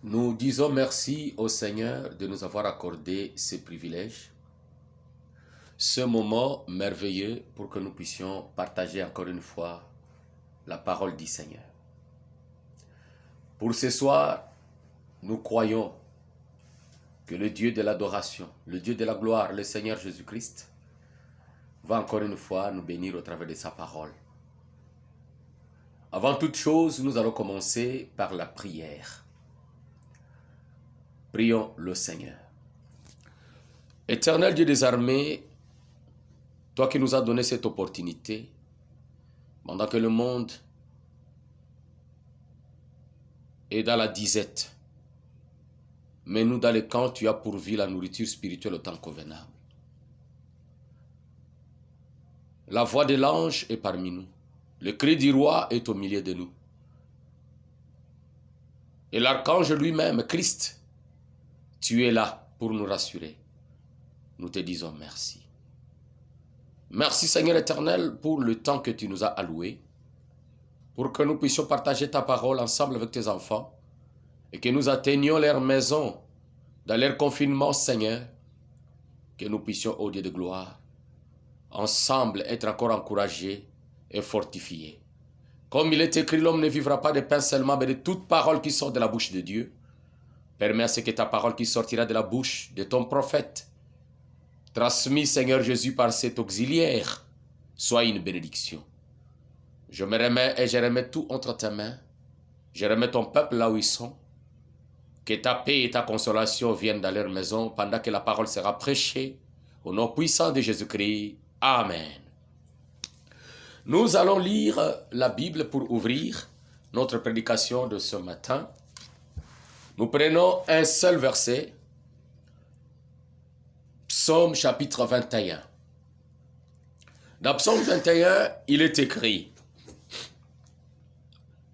Nous disons merci au Seigneur de nous avoir accordé ce privilège, ce moment merveilleux pour que nous puissions partager encore une fois la parole du Seigneur. Pour ce soir, nous croyons que le Dieu de l'adoration, le Dieu de la gloire, le Seigneur Jésus-Christ, va encore une fois nous bénir au travers de sa parole. Avant toute chose, nous allons commencer par la prière. Prions le Seigneur. Éternel Dieu des armées, toi qui nous as donné cette opportunité, pendant que le monde est dans la disette, mais nous dans les camps, tu as pourvu la nourriture spirituelle au temps convenable. La voix de l'ange est parmi nous. Le cri du roi est au milieu de nous. Et l'archange lui-même, Christ, tu es là pour nous rassurer. Nous te disons merci. Merci Seigneur éternel pour le temps que tu nous as alloué, pour que nous puissions partager ta parole ensemble avec tes enfants et que nous atteignions leur maison dans leur confinement Seigneur, que nous puissions au Dieu de gloire, ensemble être encore encouragés et fortifiés. Comme il est écrit, l'homme ne vivra pas de pain seulement, mais de toute parole qui sort de la bouche de Dieu. Permets à ce que ta parole qui sortira de la bouche de ton prophète, transmis, Seigneur Jésus, par cet auxiliaire, soit une bénédiction. Je me remets et je remets tout entre tes mains. Je remets ton peuple là où ils sont. Que ta paix et ta consolation viennent dans leur maison pendant que la parole sera prêchée. Au nom puissant de Jésus-Christ. Amen. Nous allons lire la Bible pour ouvrir notre prédication de ce matin. Nous prenons un seul verset. Psaume chapitre 21. Dans Psaume 21, il est écrit: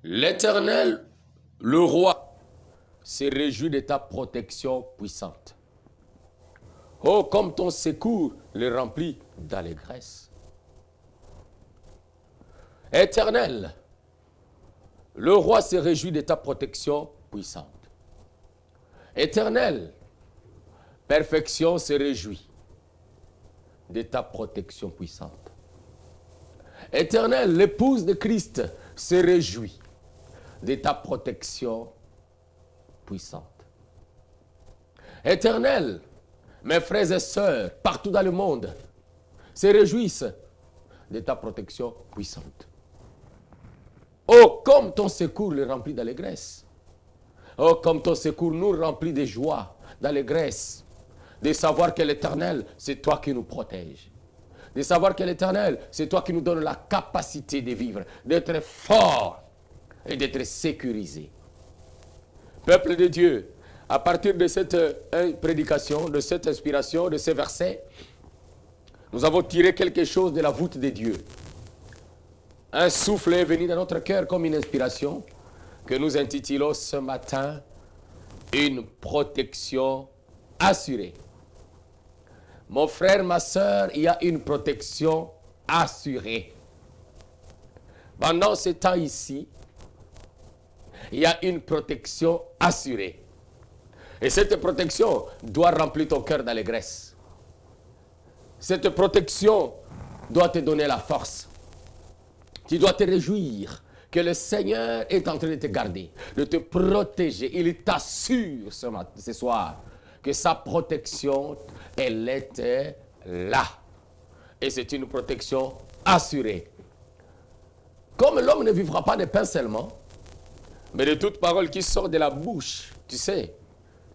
L'Éternel, le roi, se réjouit de ta protection puissante. Oh, comme ton secours les remplit d'allégresse. Éternel, le roi se réjouit de ta protection puissante. Éternel, perfection se réjouit de ta protection puissante. Éternel, l'épouse de Christ se réjouit de ta protection puissante. Éternel, mes frères et sœurs, partout dans le monde, se réjouissent de ta protection puissante. Oh, comme ton secours les remplit d'allégresse. Oh, comme ton secours nous remplit de joie, d'allégresse. De savoir que l'Éternel, c'est toi qui nous protège. De savoir que l'Éternel, c'est toi qui nous donne la capacité de vivre, d'être fort et d'être sécurisé. Peuple de Dieu, à partir de cette prédication, de cette inspiration, de ces versets, nous avons tiré quelque chose de la voûte de Dieu. Un souffle est venu dans notre cœur comme une inspiration que nous intitulons ce matin « Une protection assurée ». Mon frère, ma soeur, il y a une protection assurée. Pendant ce temps ici, il y a une protection assurée. Et cette protection doit remplir ton cœur d'allégresse. Cette protection doit te donner la force. Tu dois te réjouir que le Seigneur est en train de te garder, de te protéger. Il t'assure ce soir que sa protection, elle était là. Et c'est une protection assurée. Comme l'homme ne vivra pas de pain seulement, mais de toute parole qui sort de la bouche, tu sais,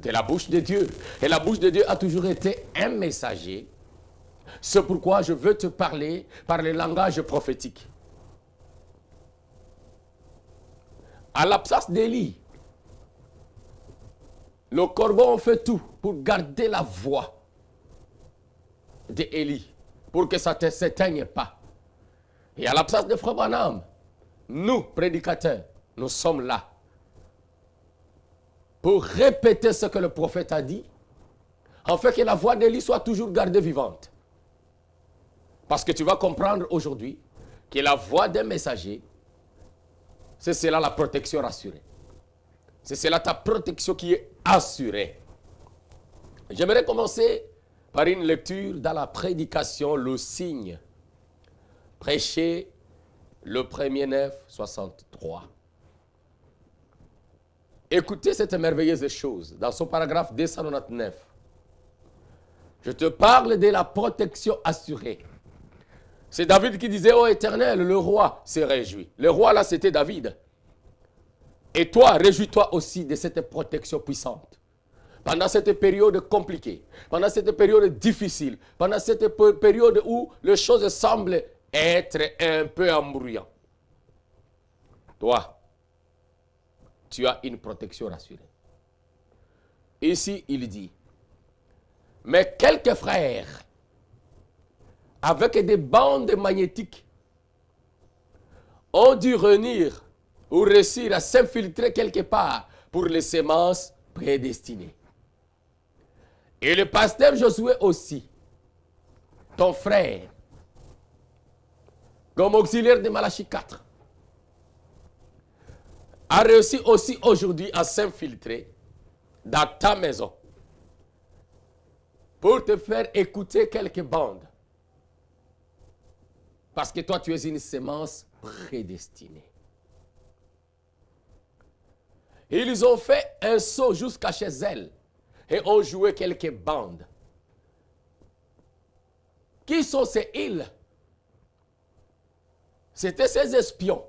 de la bouche de Dieu. Et la bouche de Dieu a toujours été un messager. C'est pourquoi je veux te parler par le langage prophétique. À l'absence d'Élie, le corbeau fait tout pour garder la voix d'Élie, pour que ça ne s'éteigne pas. Et à l'absence de Frère Branham, nous, prédicateurs, nous sommes là pour répéter ce que le prophète a dit, afin que la voix d'Élie soit toujours gardée vivante. Parce que tu vas comprendre aujourd'hui que la voix d'un messager, c'est cela la protection rassurée. C'est cela ta protection qui est assurée. J'aimerais commencer par une lecture dans la prédication, le signe, prêché le 1er 9, 63. Écoutez cette merveilleuse chose dans son paragraphe 299. Je te parle de la protection assurée. C'est David qui disait, ô Éternel, le roi se réjouit. Le roi là, c'était David. Et toi, réjouis-toi aussi de cette protection puissante. Pendant cette période compliquée, pendant cette période difficile, pendant cette période où les choses semblent être un peu embrouillantes. Toi, tu as une protection rassurée. Ici, il dit, mais quelques frères, avec des bandes magnétiques, ont dû venir ou réussir à s'infiltrer quelque part pour les semences prédestinées. Et le pasteur Josué aussi, ton frère, comme auxiliaire de Malachie 4, a réussi aussi aujourd'hui à s'infiltrer dans ta maison pour te faire écouter quelques bandes. Parce que toi, tu es une semence prédestinée. Ils ont fait un saut jusqu'à chez elle et ont joué quelques bandes. Qui sont ces îles? C'était ces espions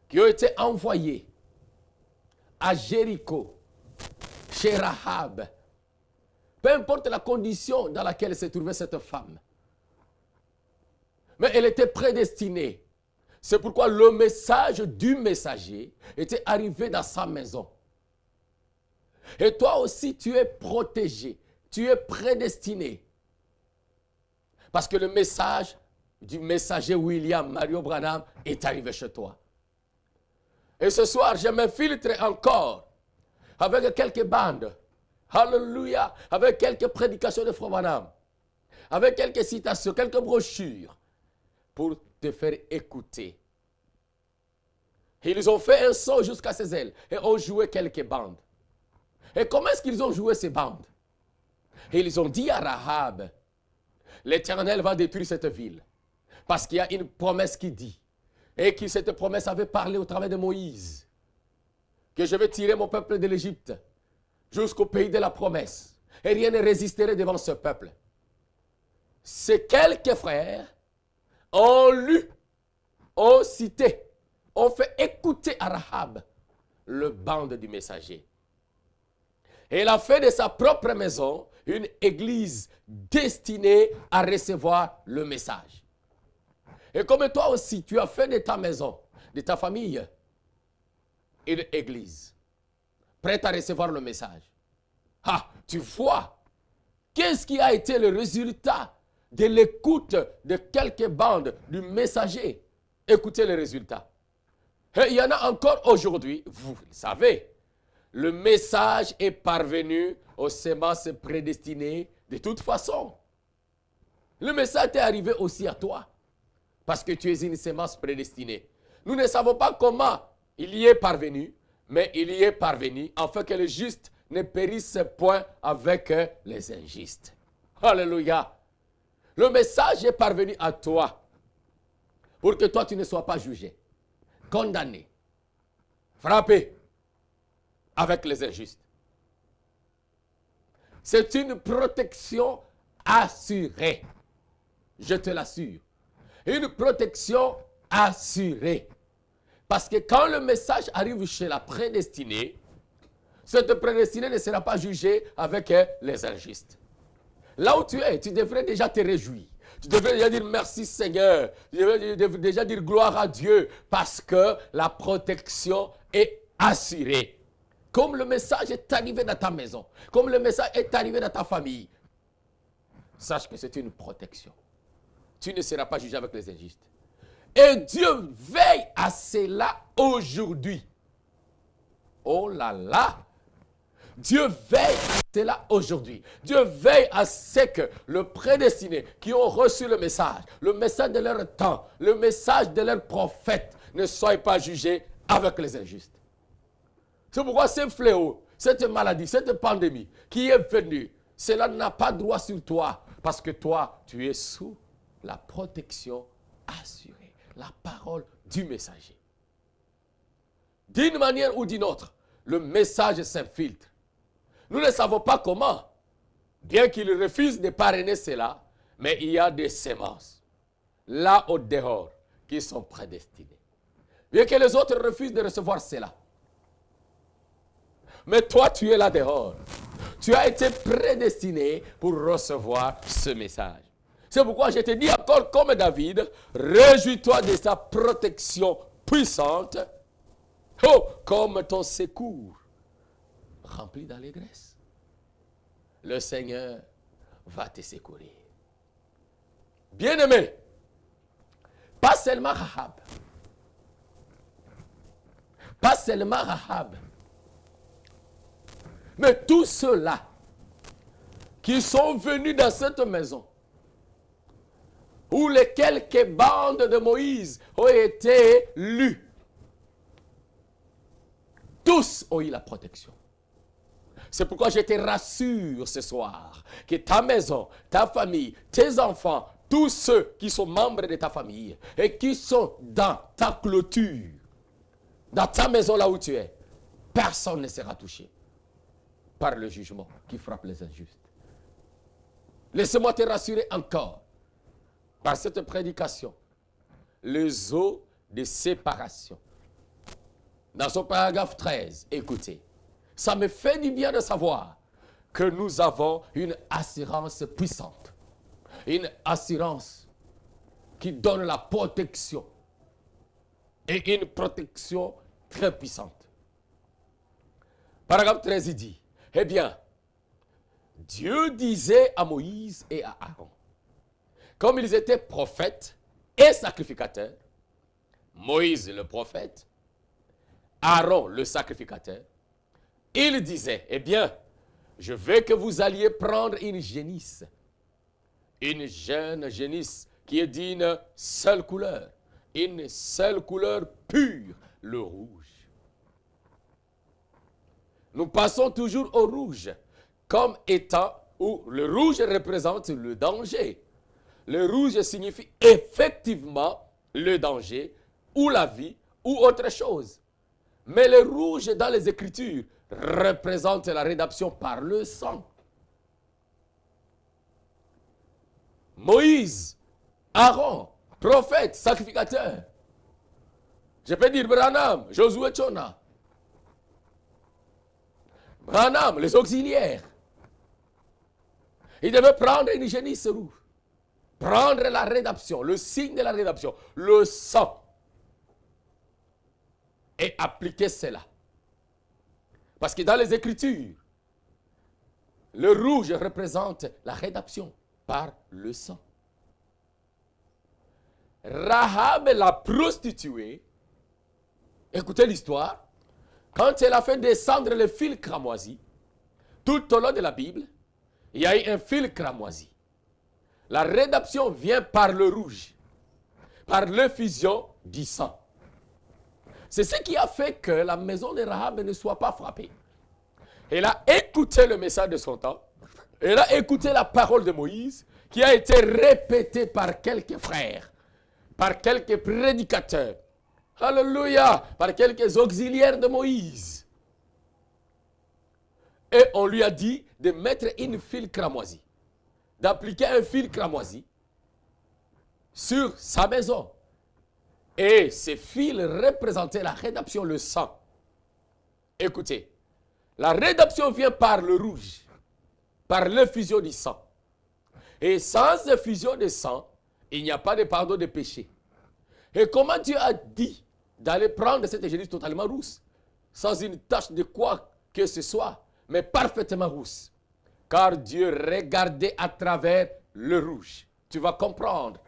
qui ont été envoyés à Jéricho, chez Rahab. Peu importe la condition dans laquelle se trouvait cette femme. Mais elle était prédestinée. C'est pourquoi le message du messager était arrivé dans sa maison. Et toi aussi, tu es protégé. Tu es prédestiné. Parce que le message du messager William Mario Branham est arrivé chez toi. Et ce soir, je m'infiltre encore avec quelques bandes. Alléluia. Avec quelques prédications de Frère Branham. Avec quelques citations, quelques brochures. Pour te faire écouter. Ils ont fait un saut jusqu'à ses ailes et ont joué quelques bandes. Et comment est-ce qu'ils ont joué ces bandes? Et ils ont dit à Rahab, l'Éternel va détruire cette ville. Parce qu'il y a une promesse qui dit, et que cette promesse avait parlé au travers de Moïse, que je vais tirer mon peuple de l'Égypte jusqu'au pays de la promesse. Et rien ne résisterait devant ce peuple. Ces quelques frères ont lu, ont cité, ont fait écouter à Rahab le bande du messager. Et il a fait de sa propre maison une église destinée à recevoir le message. Et comme toi aussi, tu as fait de ta maison, de ta famille, une église prête à recevoir le message. Ah, tu vois, qu'est-ce qui a été le résultat de l'écoute de quelques bandes du messager? Écoutez les résultats. Et il y en a encore aujourd'hui, vous le savez. Le message est parvenu aux semences prédestinées de toute façon. Le message est arrivé aussi à toi. Parce que tu es une semence prédestinée. Nous ne savons pas comment il y est parvenu, mais il y est parvenu afin que les justes ne périssent point avec les injustes. Alléluia. Le message est parvenu à toi pour que toi tu ne sois pas jugé, condamné, frappé avec les injustes. C'est une protection assurée. Je te l'assure. Une protection assurée. Parce que quand le message arrive chez la prédestinée, cette prédestinée ne sera pas jugée avec les injustes. Là où tu es, tu devrais déjà te réjouir. Tu devrais déjà dire merci Seigneur. Tu devrais déjà dire gloire à Dieu parce que la protection est assurée. Comme le message est arrivé dans ta maison, comme le message est arrivé dans ta famille, sache que c'est une protection. Tu ne seras pas jugé avec les injustes. Et Dieu veille à cela aujourd'hui. Oh là là! Dieu veille à cela aujourd'hui. Dieu veille à ce que le prédestiné qui ont reçu le message de leur temps, le message de leur prophète ne soit pas jugé avec les injustes. C'est pourquoi ce fléau, cette maladie, cette pandémie qui est venue, cela n'a pas droit sur toi. Parce que toi, tu es sous la protection assurée. La parole du messager. D'une manière ou d'une autre, le message s'infiltre. Nous ne savons pas comment. Bien qu'il refuse de parrainer cela, mais il y a des semences, là au dehors, qui sont prédestinées. Bien que les autres refusent de recevoir cela. Mais toi, tu es là dehors. Tu as été prédestiné pour recevoir ce message. C'est pourquoi je te dis encore comme David, réjouis-toi de sa protection puissante, oh, comme ton secours rempli d'allégresse. Le Seigneur va te secourir. Bien-aimé, pas seulement Rahab, mais tous ceux-là qui sont venus dans cette maison, où les quelques bandes de Moïse ont été lues, tous ont eu la protection. C'est pourquoi je te rassure ce soir que ta maison, ta famille, tes enfants, tous ceux qui sont membres de ta famille et qui sont dans ta clôture, dans ta maison là où tu es, personne ne sera touché par le jugement qui frappe les injustes. Laisse-moi te rassurer encore par cette prédication. Les eaux de séparation. Dans son paragraphe 13, écoutez, ça me fait du bien de savoir que nous avons une assurance puissante. Une assurance qui donne la protection. Et une protection très puissante. Paragraphe 13, il dit, eh bien, Dieu disait à Moïse et à Aaron, comme ils étaient prophètes et sacrificateurs, Moïse le prophète, Aaron le sacrificateur, il disait, eh bien, je veux que vous alliez prendre une génisse, une jeune génisse qui est d'une seule couleur, une seule couleur pure, le rouge. Nous passons toujours au rouge comme étant où le rouge représente le danger. Le rouge signifie effectivement le danger ou la vie ou autre chose. Mais le rouge dans les Écritures représente la rédemption par le sang. Moïse, Aaron, prophète, sacrificateur. Je peux dire Branham, Josué Tchona. Branham, les auxiliaires. Ils devaient prendre une génisse rouge. Prendre la rédemption, le signe de la rédemption, le sang. Et appliquer cela. Parce que dans les Écritures, le rouge représente la rédemption par le sang. Rahab, la prostituée, écoutez l'histoire, quand elle a fait descendre le fil cramoisi, tout au long de la Bible, il y a eu un fil cramoisi. La rédemption vient par le rouge, par l'effusion du sang. C'est ce qui a fait que la maison de Rahab ne soit pas frappée. Elle a écouté le message de son temps. Elle a écouté la parole de Moïse qui a été répétée par quelques frères, par quelques prédicateurs. Alléluia! Par quelques auxiliaires de Moïse. Et on lui a dit de mettre une fil cramoisi, d'appliquer un fil cramoisi sur sa maison. Et ces fils représentaient la rédemption, le sang. Écoutez, la rédemption vient par le rouge, par l'effusion du sang. Et sans effusion de sang, il n'y a pas de pardon de péché. Et comment Dieu a dit d'aller prendre cette génisse totalement rousse, sans une tache de quoi que ce soit, mais parfaitement rousse. Car Dieu regardait à travers le rouge. Tu vas comprendre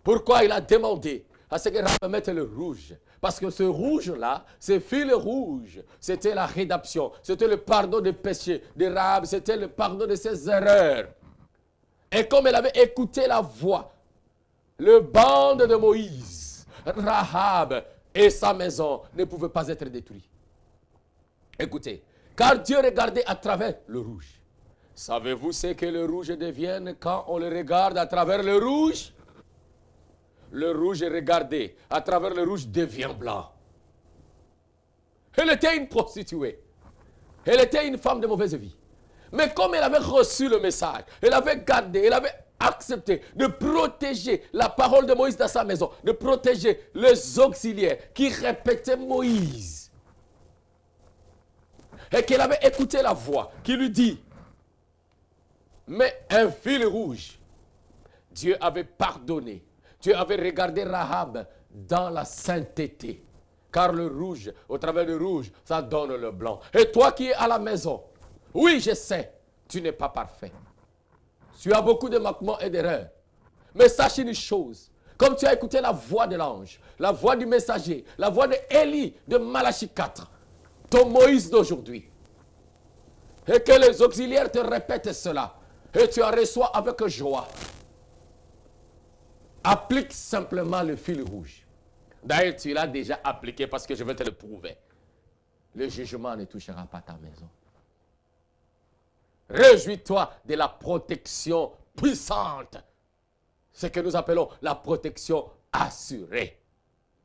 pourquoi il a demandé à ce que Rahab mette le rouge. Parce que ce rouge-là, ce fil rouge, c'était la rédemption, c'était le pardon des péchés de Rahab, c'était le pardon de ses erreurs. Et comme elle avait écouté la voix, le bande de Moïse, Rahab et sa maison ne pouvaient pas être détruits. Écoutez, car Dieu regardait à travers le rouge. Savez-vous ce que le rouge devient quand on le regarde à travers le rouge? Le rouge est regardé à travers le rouge devient blanc. Elle était une prostituée. Elle était une femme de mauvaise vie. Mais comme elle avait reçu le message, elle avait gardé, elle avait accepté de protéger la parole de Moïse dans sa maison, de protéger les auxiliaires qui répétaient Moïse. Et qu'elle avait écouté la voix qui lui dit, mais un fil rouge. Dieu avait pardonné. Dieu avait regardé Rahab dans la sainteté. Car le rouge, au travers du rouge, ça donne le blanc. Et toi qui es à la maison, oui, je sais, tu n'es pas parfait. Tu as beaucoup de manquements et d'erreurs. Mais sache une chose, comme tu as écouté la voix de l'ange, la voix du messager, la voix de Élie de Malachie 4, ton Moïse d'aujourd'hui, et que les auxiliaires te répètent cela, et tu en reçois avec joie. Applique simplement le fil rouge. D'ailleurs, tu l'as déjà appliqué parce que je vais te le prouver. Le jugement ne touchera pas ta maison. Réjouis-toi de la protection puissante. Ce que nous appelons la protection assurée.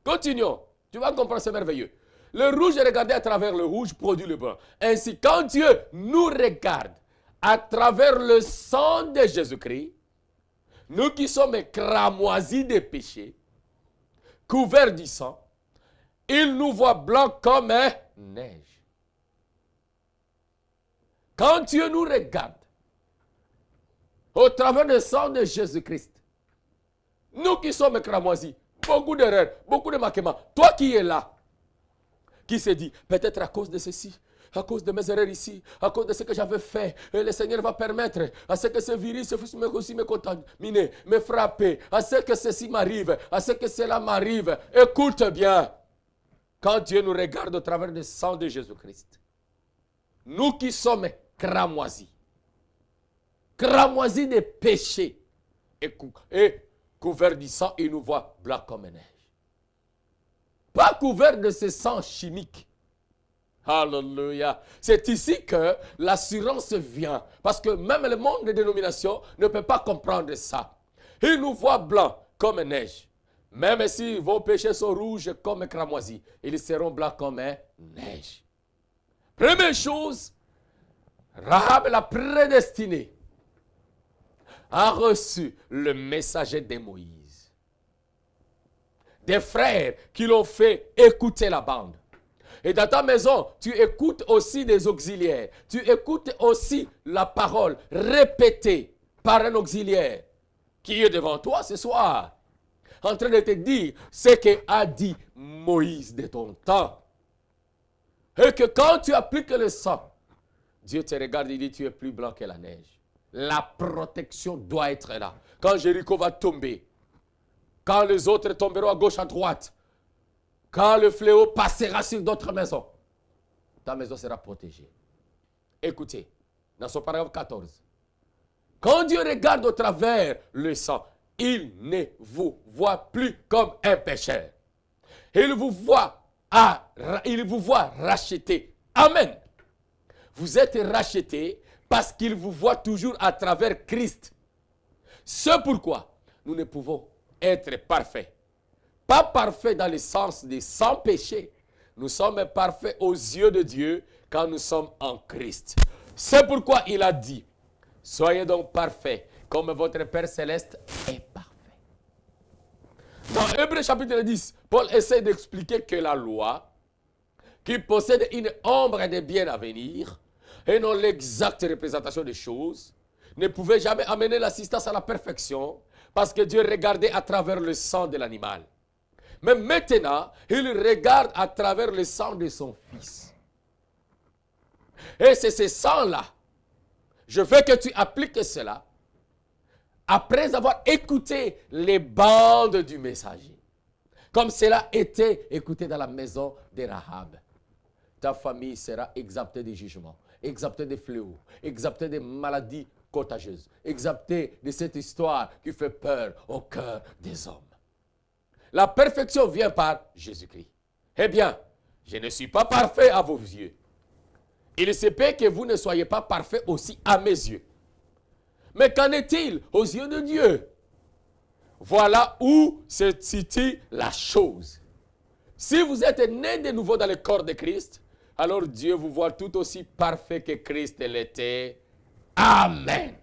Continuons. Tu vas comprendre, c'est merveilleux. Le rouge est regardé à travers le rouge, produit le blanc. Ainsi, quand Dieu nous regarde à travers le sang de Jésus-Christ, nous qui sommes cramoisis des péchés, couverts du sang, il nous voit blancs comme neige. Quand Dieu nous regarde au travers le sang de Jésus-Christ, nous qui sommes cramoisis, beaucoup d'erreurs, beaucoup de manquements, toi qui es là, qui se dit, peut-être à cause de ceci, à cause de mes erreurs ici, à cause de ce que j'avais fait, et le Seigneur va permettre à ce que ce virus aussi me contamine, me frappe, à ce que ceci m'arrive, à ce que cela m'arrive. Écoute bien, quand Dieu nous regarde au travers du sang de Jésus-Christ, nous qui sommes cramoisis des péchés, et couverts du sang, il nous voit blanc comme neige. Pas couvert de ce sang chimique. Alléluia. C'est ici que l'assurance vient. Parce que même le monde des dénominations ne peut pas comprendre ça. Il nous voit blancs comme neige. Même si vos péchés sont rouges comme cramoisis, ils seront blancs comme neige. Première chose, Rahab l'a prédestiné a reçu le messager de Moïse. Des frères qui l'ont fait écouter la bande. Et dans ta maison, tu écoutes aussi des auxiliaires. Tu écoutes aussi la parole répétée par un auxiliaire qui est devant toi ce soir, en train de te dire ce qu'a dit Moïse de ton temps. Et que quand tu appliques le sang, Dieu te regarde et dit, tu es plus blanc que la neige. La protection doit être là. Quand Jéricho va tomber, quand les autres tomberont à gauche, à droite, quand le fléau passera sur d'autres maisons, ta maison sera protégée. Écoutez, dans son paragraphe 14, quand Dieu regarde au travers le sang, il ne vous voit plus comme un pécheur. Il vous voit racheté. Amen. Vous êtes racheté parce qu'il vous voit toujours à travers Christ. C'est pourquoi nous ne pouvons être parfaits. Pas parfaits dans le sens de sans péché. Nous sommes parfaits aux yeux de Dieu quand nous sommes en Christ. C'est pourquoi il a dit, soyez donc parfaits comme votre Père Céleste est parfait. Dans Hébreux chapitre 10, Paul essaie d'expliquer que la loi, qui possède une ombre de bien à venir, et non l'exacte représentation des choses, ne pouvait jamais amener l'assistance à la perfection, parce que Dieu regardait à travers le sang de l'animal. Mais maintenant, il regarde à travers le sang de son Fils. Et c'est ce sang-là. Je veux que tu appliques cela après avoir écouté les bandes du messager. Comme cela était écouté dans la maison de Rahab. Ta famille sera exemptée du jugement, exemptée des fléaux, exemptée des maladies contagieuses, exemptée de cette histoire qui fait peur au cœur des hommes. La perfection vient par Jésus-Christ. Eh bien, je ne suis pas parfait à vos yeux. Il se peut que vous ne soyez pas parfait aussi à mes yeux. Mais qu'en est-il aux yeux de Dieu? Voilà où se situe la chose. Si vous êtes né de nouveau dans le corps de Christ, alors Dieu vous voit tout aussi parfait que Christ l'était. Amen.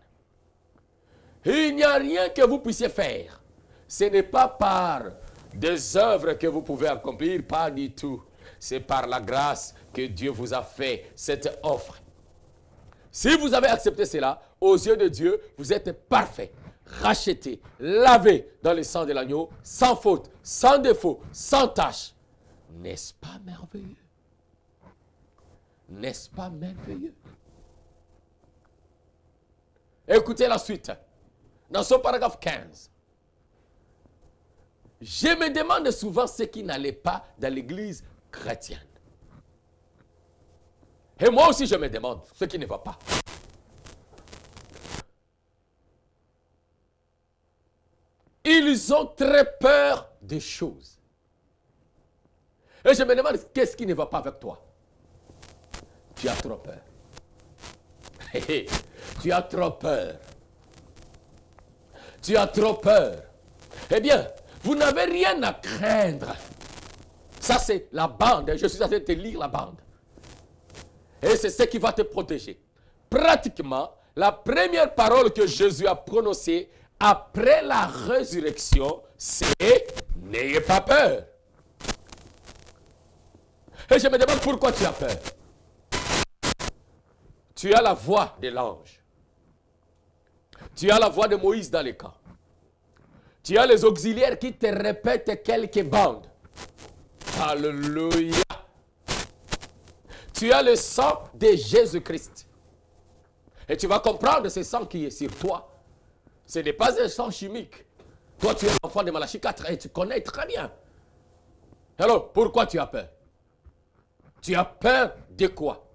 Il n'y a rien que vous puissiez faire. Ce n'est pas par des œuvres que vous pouvez accomplir, pas du tout. C'est par la grâce que Dieu vous a fait cette offre. Si vous avez accepté cela, aux yeux de Dieu, vous êtes parfait, racheté, lavé dans le sang de l'agneau, sans faute, sans défaut, sans tache. N'est-ce pas merveilleux? N'est-ce pas merveilleux? Écoutez la suite. Dans ce paragraphe 15. Je me demande souvent ce qui n'allait pas dans l'église chrétienne. Et moi aussi je me demande ce qui ne va pas. Ils ont très peur des choses. Et je me demande qu'est-ce qui ne va pas avec toi. Tu as trop peur. Tu as trop peur. Tu as trop peur. Eh bien, vous n'avez rien à craindre. Ça, c'est la bande. Je suis en train de te lire la bande. Et c'est ce qui va te protéger. Pratiquement, la première parole que Jésus a prononcée après la résurrection, c'est « N'ayez pas peur ». Et je me demande pourquoi tu as peur. Tu as la voix de l'ange. Tu as la voix de Moïse dans les camps. Tu as les auxiliaires qui te répètent quelques bandes. Alléluia. Tu as le sang de Jésus-Christ. Et tu vas comprendre ce sang qui est sur toi. Ce n'est pas un sang chimique. Toi, tu es l'enfant de Malachie 4 et tu connais très bien. Alors, pourquoi tu as peur? Tu as peur de quoi?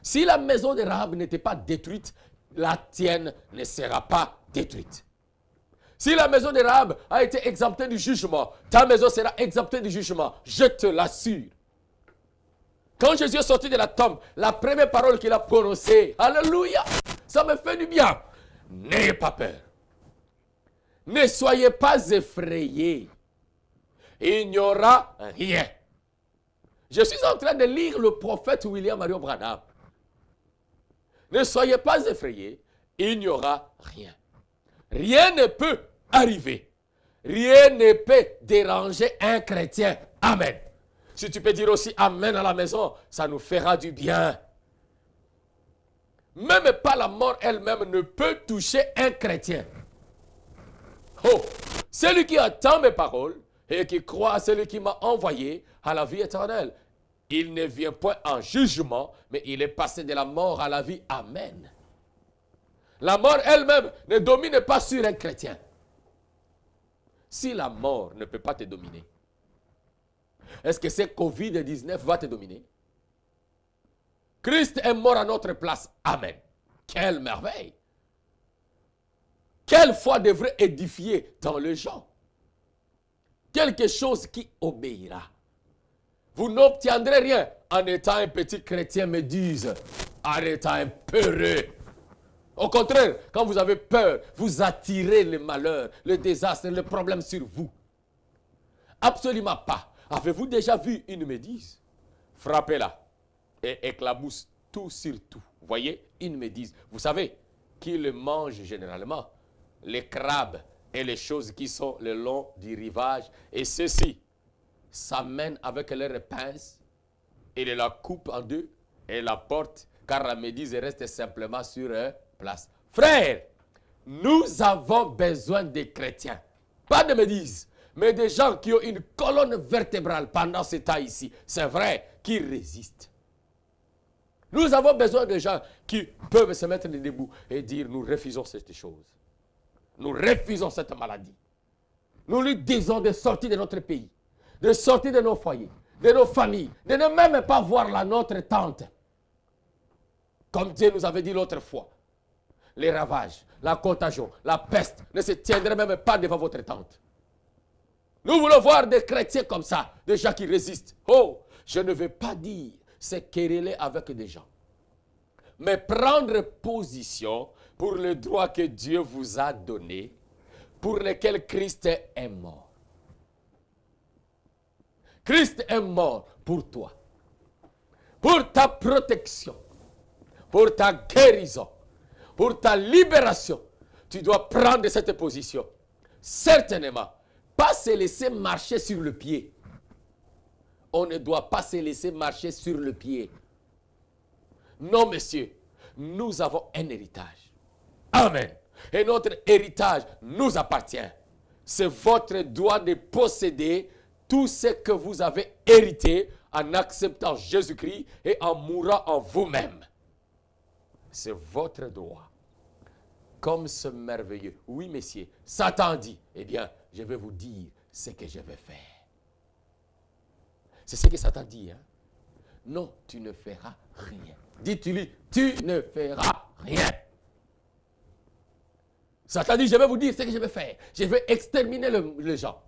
Si la maison de Rahab n'était pas détruite, la tienne ne sera pas détruite. Si la maison de Rahab a été exemptée du jugement, ta maison sera exemptée du jugement. Je te l'assure. Quand Jésus est sorti de la tombe, la première parole qu'il a prononcée, alléluia, ça me fait du bien. N'ayez pas peur. Ne soyez pas effrayés. Il n'y aura rien. Je suis en train de lire le prophète William Marion Branham. Ne soyez pas effrayés, il n'y aura rien. Rien ne peut arriver. Rien ne peut déranger un chrétien. Amen. Si tu peux dire aussi Amen à la maison, ça nous fera du bien. Même pas la mort elle-même ne peut toucher un chrétien. Oh, celui qui attend mes paroles et qui croit à celui qui m'a envoyé à la vie éternelle. Il ne vient point en jugement, mais il est passé de la mort à la vie. Amen. La mort elle-même ne domine pas sur un chrétien. Si la mort ne peut pas te dominer, est-ce que ce Covid-19 va te dominer? Christ est mort à notre place. Amen. Quelle merveille! Quelle foi devrait édifier dans les gens? Quelque chose qui obéira. Vous n'obtiendrez rien en étant un petit chrétien, me disent, en étant un peureux. Au contraire, quand vous avez peur, vous attirez le malheur, le désastre, le problème sur vous. Absolument pas. Avez-vous déjà vu une méduse? Frappez-la et éclabousse tout sur tout. Vous voyez, une méduse. Vous savez qui le mange généralement? Les crabes et les choses qui sont le long du rivage. Et ceci s'amène avec leurs pinces et la coupe en deux et la porte, car la méduse reste simplement sur place. Frères, nous avons besoin des chrétiens. Pas de méduse, mais des gens qui ont une colonne vertébrale pendant ce temps ici. C'est vrai, qui résistent. Nous avons besoin de gens qui peuvent se mettre debout et dire, nous refusons cette chose. Nous refusons cette maladie. Nous lui disons de sortir de notre pays, de sortir de nos foyers, de nos familles, de ne même pas voir la notre tante. Comme Dieu nous avait dit l'autre fois, les ravages, la contagion, la peste ne se tiendraient même pas devant votre tente. Nous voulons voir des chrétiens comme ça, des gens qui résistent. Oh, je ne veux pas dire se quereller avec des gens. mais prendre position pour le droit que Dieu vous a donné, pour lequel Christ est mort. Christ est mort pour toi, pour ta protection, pour ta guérison, pour ta libération. Tu dois prendre cette position. Certainement, pas se laisser marcher sur le pied. On ne doit pas se laisser marcher sur le pied. Non, monsieur, nous avons un héritage. Amen. Et notre héritage nous appartient. C'est votre droit de posséder tout ce que vous avez hérité en acceptant Jésus-Christ et en mourant en vous-même. C'est votre droit. Comme ce merveilleux. Oui, messieurs, Satan dit, eh bien, je vais vous dire ce que je vais faire. C'est ce que Satan dit. Hein? Non, tu ne feras rien. Dis-tu-lui, tu ne feras rien. Satan dit, je vais vous dire ce que je vais faire. Je vais exterminer les gens.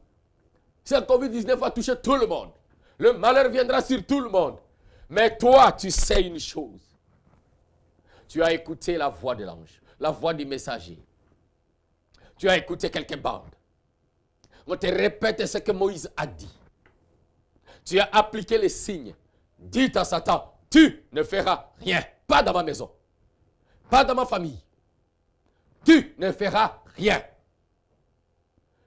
Si le Covid-19 va toucher tout le monde, le malheur viendra sur tout le monde. Mais toi, tu sais une chose. Tu as écouté la voix de l'ange, la voix du messager. Tu as écouté quelques bandes. On te répète ce que Moïse a dit. Tu as appliqué les signes. Dis à Satan, tu ne feras rien. Pas dans ma maison. Pas dans ma famille. Tu ne feras rien.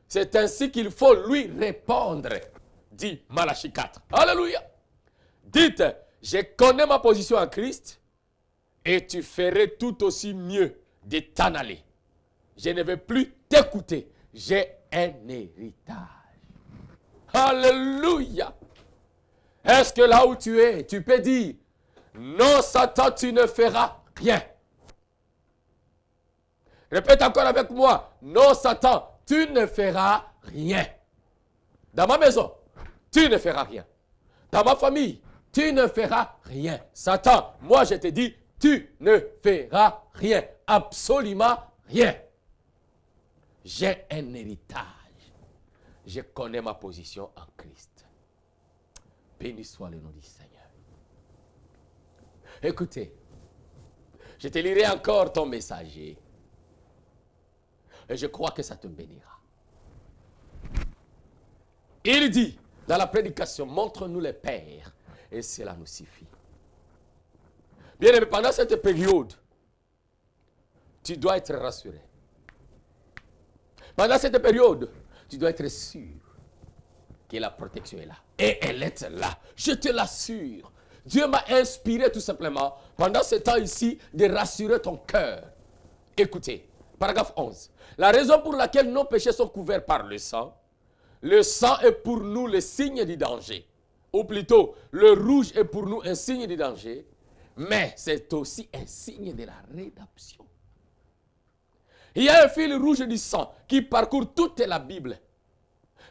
C'est ainsi qu'il faut lui répondre, dit Malachie 4. Alléluia. Dites, je connais ma position en Christ et tu ferais tout aussi mieux de t'en aller. Je ne vais plus t'écouter. J'ai un héritage. Alléluia. Est-ce que là où tu es, tu peux dire, non Satan, tu ne feras rien. Répète encore avec moi, non Satan, tu ne feras rien. Dans ma maison, tu ne feras rien. Dans ma famille, tu ne feras rien. Satan, moi je te dis, tu ne feras rien. Absolument rien. J'ai un héritage. Je connais ma position en Christ. Béni soit le nom du Seigneur. Écoutez, je te lirai encore ton messager. Et je crois que ça te bénira. Il dit dans la prédication, montre-nous les pères, et cela nous suffit. Bien aimé, pendant cette période, tu dois être rassuré. Pendant cette période, tu dois être sûr que la protection est là. Et elle est là. Je te l'assure. Dieu m'a inspiré tout simplement, pendant ce temps ici, de rassurer ton cœur. Écoutez, paragraphe 11. La raison pour laquelle nos péchés sont couverts par le sang est pour nous le signe du danger. Ou plutôt, le rouge est pour nous un signe du danger, mais c'est aussi un signe de la rédemption. Il y a un fil rouge du sang qui parcourt toute la Bible.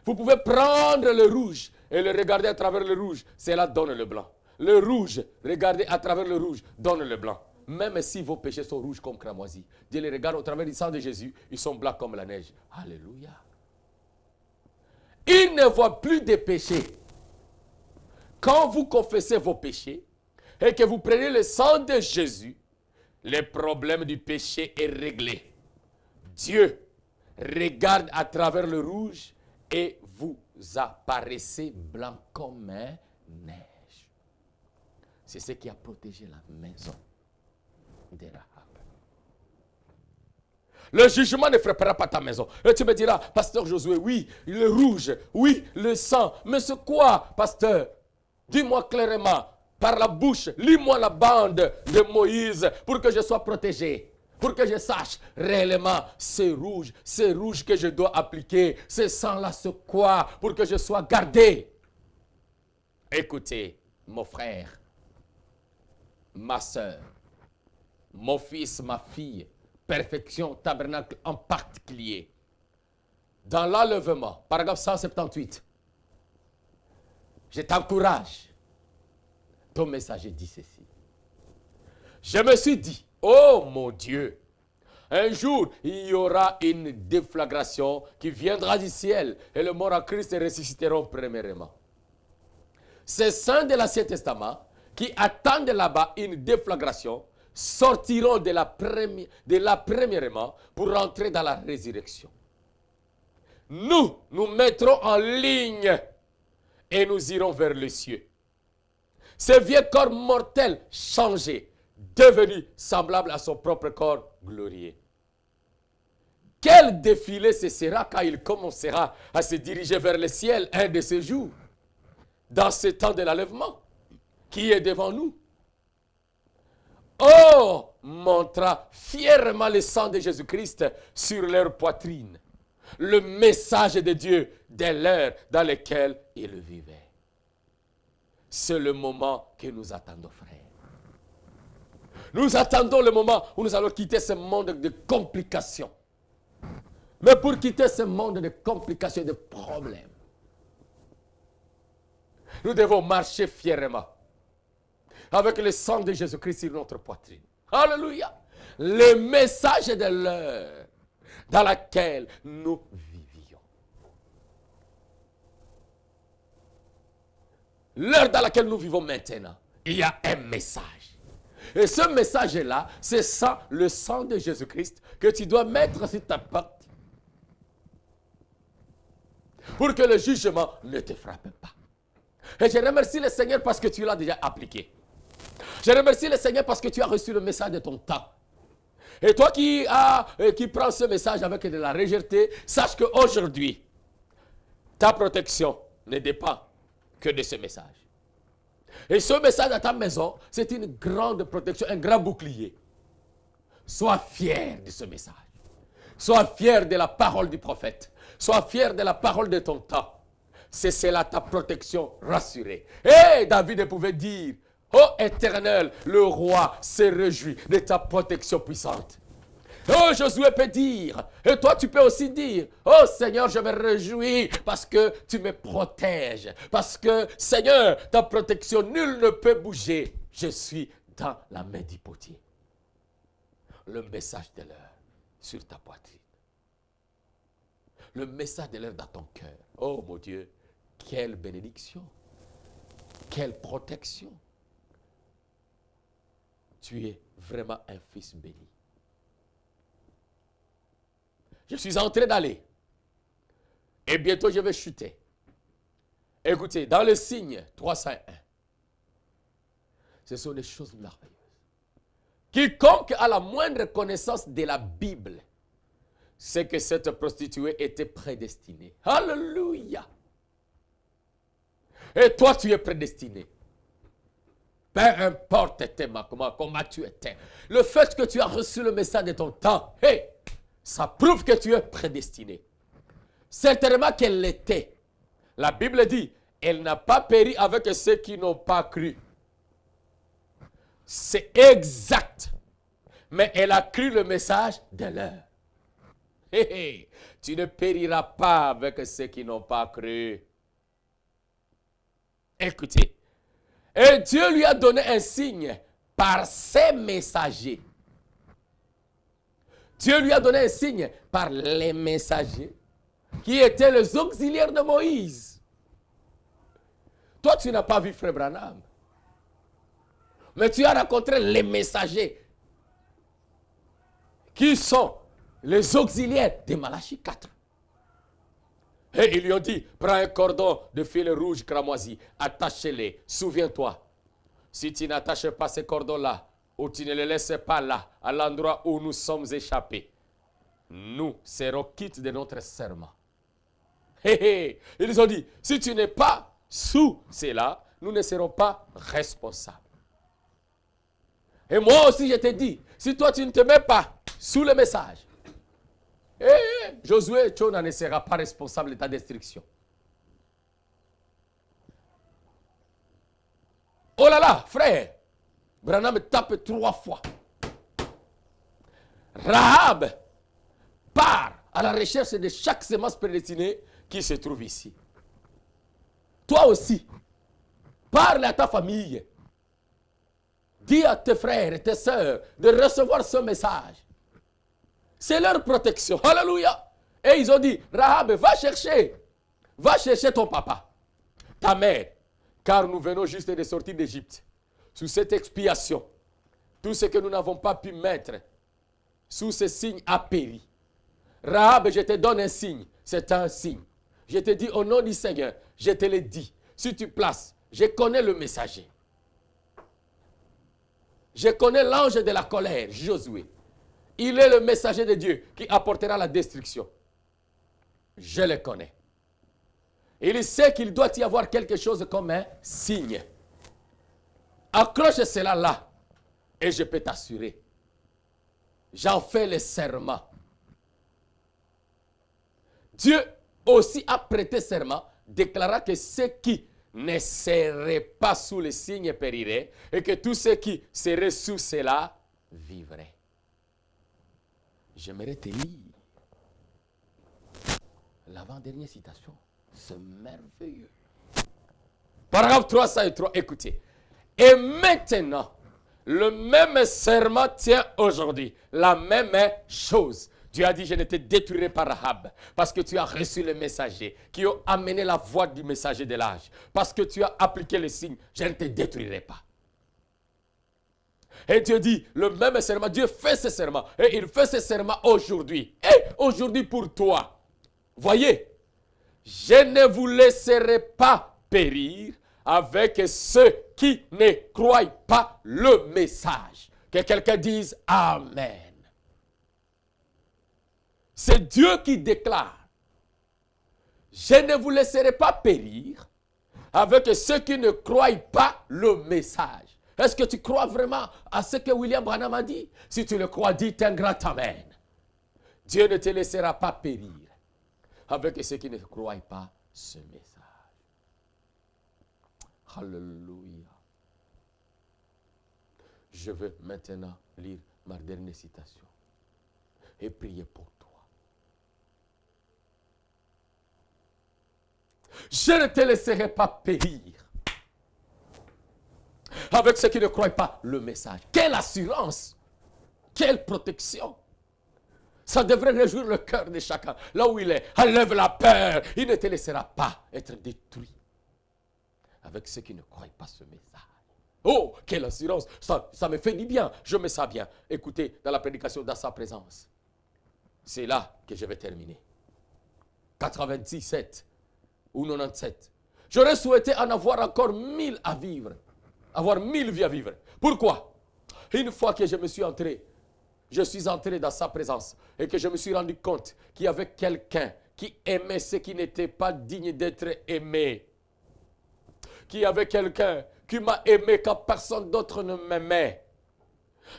Vous pouvez prendre le rouge et le regarder à travers le rouge, cela donne le blanc. Le rouge, regardez à travers le rouge, donne le blanc. Même si vos péchés sont rouges comme cramoisi, Dieu les regarde au travers du sang de Jésus, ils sont blancs comme la neige. Alléluia. Il ne voit plus de péchés. Quand vous confessez vos péchés et que vous prenez le sang de Jésus, le problème du péché est réglé. Dieu regarde à travers le rouge et vous apparaissez blanc comme un neige. C'est ce qui a protégé la maison de Rahab. Le jugement ne frappera pas ta maison. Et tu me diras, pasteur Josué, oui, le rouge, oui, le sang. Mais c'est quoi, pasteur? Dis-moi clairement, par la bouche, lis-moi la bande de Moïse pour que je sois protégé. Pour que je sache réellement, c'est rouge que je dois appliquer. Ce sang-là, c'est quoi? Pour que je sois gardé. Écoutez, mon frère, ma soeur, mon fils, ma fille, Perfection Tabernacle en particulier. Dans l'enlèvement, paragraphe 178, je t'encourage. Ton messager dit ceci. Je me suis dit, oh mon Dieu, un jour, il y aura une déflagration qui viendra du ciel et le mort en Christ ressusciteront premièrement. Ces saints de l'Ancien Testament qui attendent là-bas une déflagration sortiront de la premièrement pour rentrer dans la résurrection. Nous mettrons en ligne et nous irons vers les cieux. Ce vieux corps mortel changé, devenu semblable à son propre corps glorieux. Quel défilé ce sera quand il commencera à se diriger vers le ciel un de ces jours, dans ce temps de l'enlèvement qui est devant nous. Oh, montra fièrement le sang de Jésus-Christ sur leur poitrine, le message de Dieu dès l'heure dans laquelle ils vivaient. C'est le moment que nous attendons, frère. Nous attendons le moment où nous allons quitter ce monde de complications. Mais pour quitter ce monde de complications et de problèmes, nous devons marcher fièrement avec le sang de Jésus-Christ sur notre poitrine. Alléluia! Le message de l'heure dans laquelle nous vivions. L'heure dans laquelle nous vivons maintenant, il y a un message. Et ce message-là, c'est ça, le sang de Jésus-Christ que tu dois mettre sur ta porte pour que le jugement ne te frappe pas. Et je remercie le Seigneur parce que tu l'as déjà appliqué. Je remercie le Seigneur parce que tu as reçu le message de ton temps. Et toi qui prends ce message avec de la légèreté, sache qu'aujourd'hui, ta protection ne dépend que de ce message. Et ce message à ta maison, c'est une grande protection, un grand bouclier. Sois fier de ce message. Sois fier de la parole du prophète. Sois fier de la parole de ton temps. C'est cela ta protection rassurée. Et David pouvait dire, ô Éternel, le roi se réjouit de ta protection puissante. Oh, Josué peut dire, et toi tu peux aussi dire, oh Seigneur, je me réjouis parce que tu me protèges. Parce que, Seigneur, ta protection, nul ne peut bouger. Je suis dans la main du potier. Le message de l'heure sur ta poitrine. Le message de l'heure dans ton cœur. Oh mon Dieu, quelle bénédiction. Quelle protection. Tu es vraiment un fils béni. Je suis en train d'aller. Et bientôt je vais chuter. Écoutez, dans le signe 301, ce sont des choses merveilleuses. Quiconque a la moindre connaissance de la Bible, c'est que cette prostituée était prédestinée. Alléluia. Et toi, tu es prédestiné. Peu importe comment tu étais. Le fait que tu as reçu le message de ton temps, hey, ça prouve que tu es prédestiné. Certainement qu'elle l'était. La Bible dit, elle n'a pas péri avec ceux qui n'ont pas cru. C'est exact. Mais elle a cru le message de l'heure. Hey, hey, tu ne périras pas avec ceux qui n'ont pas cru. Écoutez. Et Dieu lui a donné un signe par ses messagers. Dieu lui a donné un signe par les messagers qui étaient les auxiliaires de Moïse. Toi, tu n'as pas vu Frère Branham. Mais tu as rencontré les messagers qui sont les auxiliaires de Malachie 4. Et ils lui ont dit, prends un cordon de fil rouge cramoisi, attache-les, souviens-toi. Si tu n'attaches pas ces cordons-là, ou tu ne les laisses pas là, à l'endroit où nous sommes échappés, nous serons quittes de notre serment. Ils ont dit, si tu n'es pas sous cela, nous ne serons pas responsables. Et moi aussi je te dis, si toi tu ne te mets pas sous le message, Josué Tchona ne sera pas responsable de ta destruction. Oh là là, frère, Branham tape 3 fois. Rahab part à la recherche de chaque semence prédestinée qui se trouve ici. Toi aussi, parle à ta famille. Dis à tes frères et tes sœurs de recevoir ce message. C'est leur protection. Alléluia. Et ils ont dit, Rahab, va chercher ton papa, ta mère, car nous venons juste de sortir d'Égypte. Sous cette expiation, Tout ce que nous n'avons pas pu mettre sous ce signe a péri. Rahab, je te donne un signe. C'est un signe. Je te dis au nom du Seigneur, je te le dis. Si tu places, je connais le messager. Je connais l'ange de la colère, Josué. Il est le messager de Dieu qui apportera la destruction. Je le connais. Il sait qu'il doit y avoir quelque chose comme un signe. Accroche cela là. Et je peux t'assurer. J'en fais le serment. Dieu aussi a prêté serment, déclara que ceux qui ne seraient pas sous le signe périraient, et que tous ceux qui seraient sous cela vivraient. J'aimerais te lire l'avant-dernière citation. C'est merveilleux. Paragraphe 303, écoutez. Et maintenant, le même serment tient aujourd'hui, la même chose. Dieu a dit, je ne te détruirai pas Rahab, parce que tu as reçu le messager, qui a amené la voix du messager de l'âge, parce que tu as appliqué le signe, je ne te détruirai pas. Et Dieu dit, le même serment, Dieu fait ce serment, et il fait ce serment aujourd'hui, et aujourd'hui pour toi. Voyez, je ne vous laisserai pas périr avec ceux qui ne croient pas le message. Que quelqu'un dise Amen. C'est Dieu qui déclare, je ne vous laisserai pas périr avec ceux qui ne croient pas le message. Est-ce que tu crois vraiment à ce que William Branham a dit? Si tu le crois, dis un grand Amen. Dieu ne te laissera pas périr avec ceux qui ne croient pas ce message. Alléluia. Je veux maintenant lire ma dernière citation et prier pour toi. Je ne te laisserai pas périr avec ceux qui ne croient pas le message. Quelle assurance! Quelle protection! Ça devrait réjouir le cœur de chacun. Là où il est, enlève la peur. Il ne te laissera pas être détruit avec ceux qui ne croient pas ce message. Oh, quelle assurance! Ça me fait du bien. Je me sens bien. Écoutez, dans la prédication, dans sa présence. C'est là que je vais terminer. 97 ou 97. J'aurais souhaité en avoir encore 1000 à vivre. Avoir 1000 vies à vivre. Pourquoi? Une fois que je suis entré dans sa présence et que je me suis rendu compte qu'il y avait quelqu'un qui aimait ce qui n'était pas digne d'être aimé. Qu'il y avait quelqu'un qui m'a aimé quand personne d'autre ne m'aimait.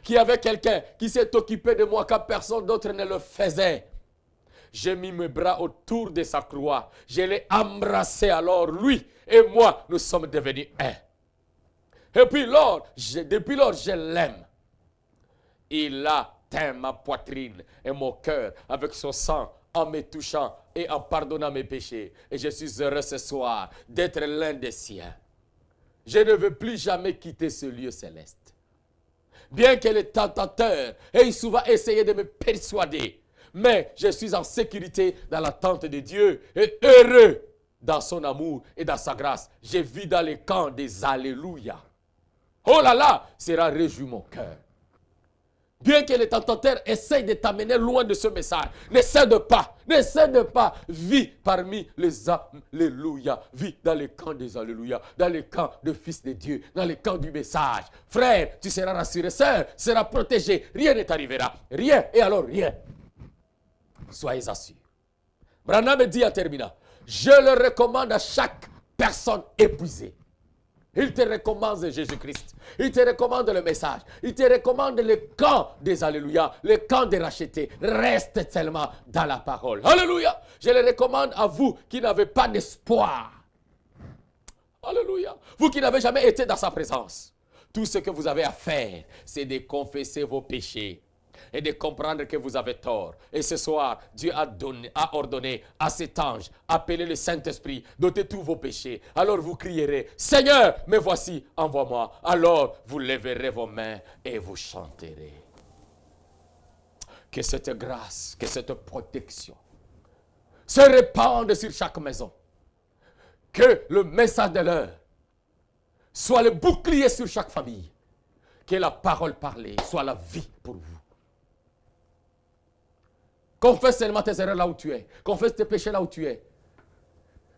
Qu'il y avait quelqu'un qui s'est occupé de moi quand personne d'autre ne le faisait. J'ai mis mes bras autour de sa croix. Je l'ai embrassé alors, lui et moi, nous sommes devenus un. Et puis depuis lors, je l'aime. Il a teint ma poitrine et mon cœur avec son sang en me touchant et en pardonnant mes péchés. Et je suis heureux ce soir d'être l'un des siens. Je ne veux plus jamais quitter ce lieu céleste. Bien que les tentateurs aient souvent essayé de me persuader, mais je suis en sécurité dans la tente de Dieu et heureux dans son amour et dans sa grâce. Je vis dans les camps des Alléluia. Oh là là, sera réjoui mon cœur. Bien que les tentateurs essayent de t'amener loin de ce message, ne cède pas, vis parmi les Alléluia, vis dans les camps des Alléluia, dans les camps de fils de Dieu, dans les camps du message. Frère, tu seras rassuré, sœur, tu seras protégé, rien ne t'arrivera, rien, et alors rien. Soyez assurés. Branham dit en terminant, je le recommande à chaque personne épuisée. Il te recommande Jésus-Christ. Il te recommande le message. Il te recommande le camp des Alléluia, le camp des rachetés. Reste seulement dans la parole. Alléluia. Je le recommande à vous qui n'avez pas d'espoir. Alléluia. Vous qui n'avez jamais été dans sa présence. Tout ce que vous avez à faire, c'est de confesser vos péchés et de comprendre que vous avez tort. Et ce soir, Dieu a ordonné à cet ange, appelez le Saint-Esprit, d'ôter tous vos péchés. Alors vous crierez, Seigneur, me voici, envoie-moi. Alors vous lèverez vos mains et vous chanterez. Que cette grâce, que cette protection se répande sur chaque maison. Que le message de l'heure soit le bouclier sur chaque famille. que la parole parlée soit la vie pour vous. Confesse seulement tes erreurs là où tu es. Confesse tes péchés là où tu es.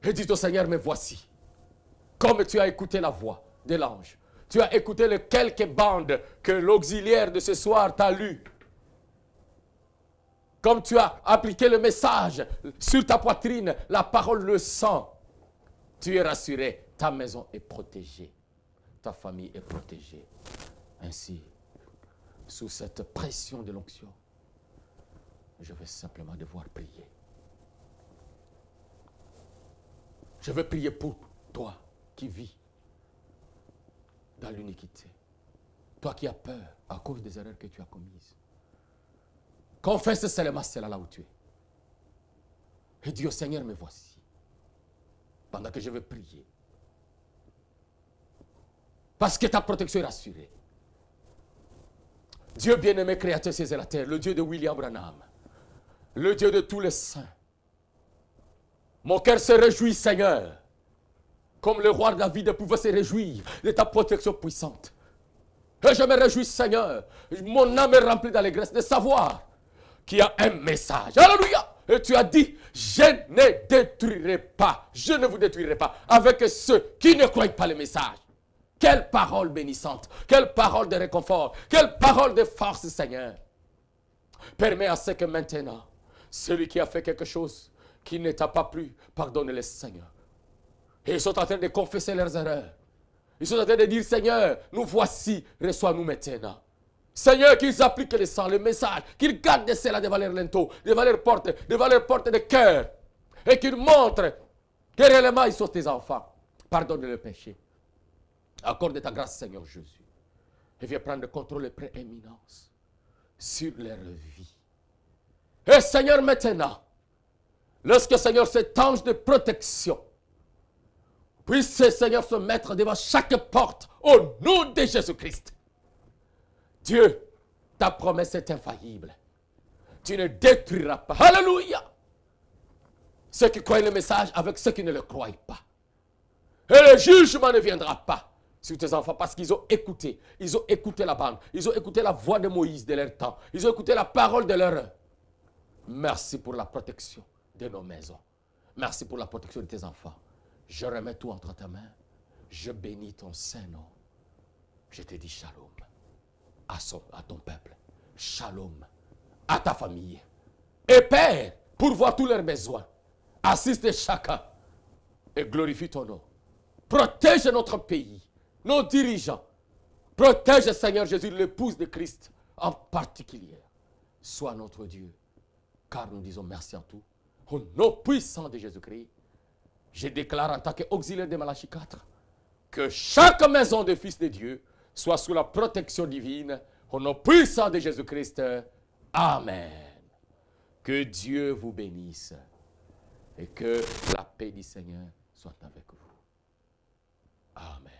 Et dis au Seigneur, mais voici. Comme tu as écouté la voix de l'ange. Tu as écouté les quelques bandes que l'auxiliaire de ce soir t'a lues. Comme tu as appliqué le message sur ta poitrine, la parole, le sang. Tu es rassuré. Ta maison est protégée. Ta famille est protégée. Ainsi, sous cette pression de l'onction, je vais simplement devoir prier. Je vais prier pour toi qui vis dans l'iniquité. Toi qui as peur à cause des erreurs que tu as commises. Confesse seulement cela là où tu es. Et dis au Seigneur, me voici. Pendant que je vais prier. Parce que ta protection est rassurée. Dieu bien-aimé, créateur cieux et la terre, le Dieu de William Branham, le Dieu de tous les saints. Mon cœur se réjouit, Seigneur, comme le roi David pouvait se réjouir de ta protection puissante. Et je me réjouis, Seigneur, mon âme est remplie d'allégresse de savoir qu'il y a un message. Alléluia! Et tu as dit, je ne détruirai pas, je ne vous détruirai pas avec ceux qui ne croient pas le message. Quelle parole bénissante, quelle parole de réconfort, quelle parole de force, Seigneur. Permets à ce que maintenant, celui qui a fait quelque chose qui ne t'a pas plu, pardonne-les, Seigneur. Et ils sont en train de confesser leurs erreurs. Ils sont en train de dire, Seigneur, nous voici, reçois-nous maintenant. Seigneur, qu'ils appliquent le sang, le message, qu'ils gardent de cela devant leurs linteaux, devant leurs portes de cœur. Et qu'ils montrent que réellement ils sont tes enfants. Pardonne le péché. Accorde ta grâce, Seigneur Jésus. Et viens prendre le contrôle et prééminence sur leur vie. Et Seigneur, maintenant, lorsque Seigneur, cet ange de protection, puisse Seigneur se mettre devant chaque porte au nom de Jésus-Christ. Dieu, ta promesse est infaillible. Tu ne détruiras pas. Alléluia. Ceux qui croient le message avec ceux qui ne le croient pas. Et le jugement ne viendra pas sur tes enfants parce qu'ils ont écouté. Ils ont écouté la bande. Ils ont écouté la voix de Moïse de leur temps. Ils ont écouté la parole de leur heure. Merci pour la protection de nos maisons. Merci pour la protection de tes enfants. Je remets tout entre ta main. Je bénis ton Saint-Nom. Je te dis shalom à ton peuple. Shalom à ta famille. Et Père, pourvois tous leurs besoins. Assiste chacun et glorifie ton nom. Protège notre pays, nos dirigeants. Protège, Seigneur Jésus, l'épouse de Christ en particulier. Sois notre Dieu, car nous disons merci en tout. Au nom puissant de Jésus-Christ, je déclare en tant qu'auxiliaire de Malachie 4 que chaque maison de fils de Dieu soit sous la protection divine. Au nom puissant de Jésus-Christ. Amen. Que Dieu vous bénisse et que la paix du Seigneur soit avec vous. Amen.